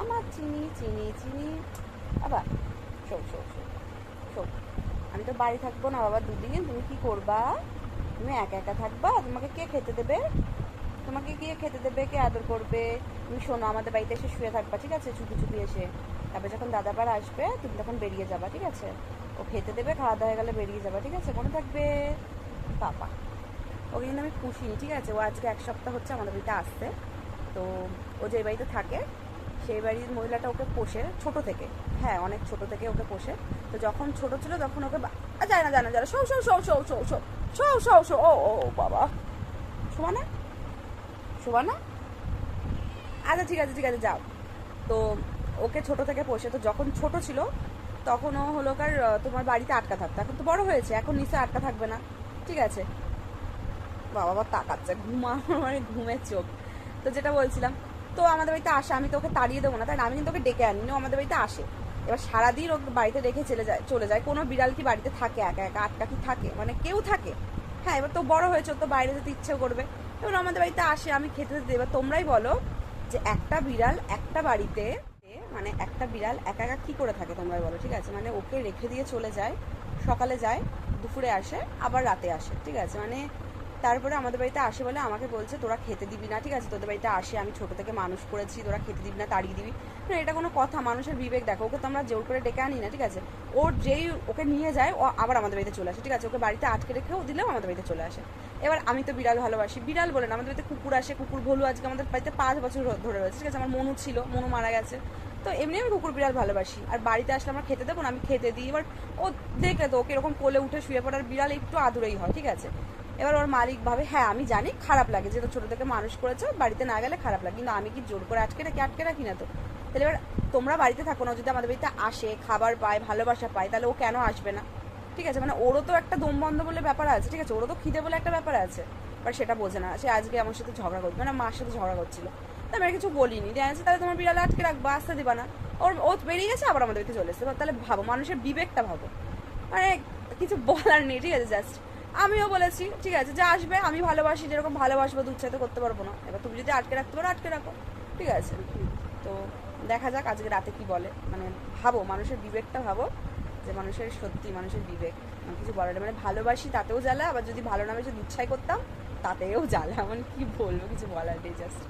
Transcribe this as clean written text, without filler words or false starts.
আমার চিনি চিনি চিনি। বাবা শোক শোক শোক শোক, আমি তো বাড়ি থাকবো না বাবা দুদিন, তুমি কি করবা? তুমি একা একা থাকবা? তোমাকে কে খেতে দেবে? তোমাকে কে খেতে দেবে, কে আদর করবে? তুমি শোনো, আমাদের বাড়িতে এসে শুয়ে থাকবা, ঠিক আছে, চুপি চুপি এসে। তারপরে যখন দাদাবার আসবে তুমি তখন বেরিয়ে যাবা, ঠিক আছে? ও খেতে দেবে, খাওয়া দাওয়া হয়ে গেলে বেরিয়ে যাবা, ঠিক আছে, মনে থাকবে। পাপা, ওকে কিন্তু আমি খুশি, ঠিক আছে? ও আজকে 1 সপ্তাহ হচ্ছে আমাদের বাড়িতে আসছে। তো ও যে বাড়িতে থাকে সেই বাড়ির মহিলাটা ওকে পোষে ছোট থেকে। হ্যাঁ, অনেক ছোট থেকে ওকে পোষে। তো যখন ছোট ছিল তখন ওকে যায় না যায় না যায় না, শো শো শো শো শো শো শো শো শো, ও ও বাবা, শোভা না, শোভা না। আচ্ছা ঠিক আছে ঠিক আছে, যাও। তো ওকে ছোট থেকে পোষে, তো যখন ছোট ছিল তখন ও হলো কার তোমার বাড়িতে আটকা থাকতো। এখন তো বড় হয়েছে, এখন নিচে আটকা থাকবে না, ঠিক আছে? বাবা আবার তাকাচ্ছে, মানে ঘুমের চোখ। তো যেটা বলছিলাম, তো আমাদের বাড়িতে আসে, আমি তো ওকে তাড়িয়ে দেবো না, তাই না? আমি কিন্তু ওকে ডেকে আনি, ও আমাদের বাড়িতে আসে। এবার সারাদিন ওকে বাড়িতে রেখে চলে যায়। কোনো বিড়াল কি বাড়িতে থাকে একা একা? আটকা কি থাকে? মানে কেউ থাকে? হ্যাঁ, এবার তো বড় হয়েছে, তো বাইরে যেতে ইচ্ছেও করবে। এবার আমাদের বাড়িতে আসে, আমি খেতে দিতে। এবার তোমরাই বলো যে একটা বিড়াল একটা বাড়িতে, মানে একটা বিড়াল একা একা কি করে থাকে তোমরাই বলো, ঠিক আছে? মানে ওকে রেখে দিয়ে চলে যায়, সকালে যায়, দুপুরে আসে, আবার রাতে আসে, ঠিক আছে? মানে তারপরে আমাদের বাড়িতে আসে বলে আমাকে বলছে তোরা খেতে দিবি না, ঠিক আছে? তোদের বাড়িতে আসে, আমি ছোট থেকে মানুষ করেছি, তোরা খেতে দিবি না, তাড়িয়ে দিবি না? এটা কোনো কথা? মানুষের বিবেক দেখো, ওকে তো আমরা জোর করে ডেকে আনি না, ঠিক আছে? ওর যেই ওকে নিয়ে যায়, ও আবার আমাদের বাড়িতে চলে আসে, ঠিক আছে? ওকে বাড়িতে আটকে রেখেও দিলেও আমাদের বাড়িতে চলে আসে। এবার আমি তো বিড়াল ভালোবাসি, বিড়াল বলে না, আমাদের বাড়িতে কুকুর আসে, কুকুর ভোলু আজকে আমাদের বাড়িতে 5 বছর ধরে রয়েছে, ঠিক আছে? আমার মনু ছিল, মনু মারা গেছে। তো এমনি আমি কুকুর বিড়াল ভালোবাসি, আর বাড়িতে আসলে আমরা খেতে দেবো না? আমি খেতে দিই। এবার ও দেখলে তো, ওকে এরকম কোলে উঠে শুয়ে পড়ার বিড়াল একটু আদুরেই হয়, ঠিক আছে? এবার ওর মালিক ভাবে, হ্যাঁ আমি জানি খারাপ লাগে, যেহেতু ছোট থেকে মানুষ করেছে, বাড়িতে না গেলে খারাপ লাগে, কিন্তু আমি কি জোর করে আটকে রাখি না তো। তাহলে এবার তোমরা বাড়িতে থাকো না, যদি আমাদের বাড়িতে আসে, খাবার পায়, ভালোবাসা পায়, তাহলে ও কেন আসবে না? ঠিক আছে, মানে ওরও তো একটা দম বন্ধ বলে ব্যাপার আছে, ঠিক আছে? ওরও তো খিদে বলে একটা ব্যাপার আছে। বাট সেটা বোঝে না। সে আজকে আমার সাথে ঝগড়া করবে, মানে মার সাথে ঝগড়া করছিল। তা আমি আর কিছু বলিনি, ঠিক আছে? তাহলে তোমার বিড়ালে আটকে রাখবা, আসতে দিবা না। ও বেরিয়ে গেছে, আবার আমাদের বাড়িতে চলে এসেছে। তাহলে ভাবো, মানুষের বিবেকটা ভাবো। মানে কিছু বলার নেই, ঠিক আছে? জাস্ট আমিও বলেছি, ঠিক আছে, যে আসবে, আমি ভালোবাসি, যেরকম ভালোবাসবো দুচ্ছাতে করতে পারবো না। এবার তুমি যদি আটকে রাখতে পারো, আটকে রাখো, ঠিক আছে? তো দেখা যাক আজকে রাতে কি বলে। মানে ভাবো, মানুষের বিবেকটা ভাবো, যে মানুষের সত্যি মানুষের বিবেক। কিছু বলার নেই। মানে ভালোবাসি তাতেও জ্বালা, আবার যদি ভালো না বেশি দুচ্ছাই করতাম তাতেও জ্বালা। মানে কি বলবো, কিছু বলার নেই, জাস্ট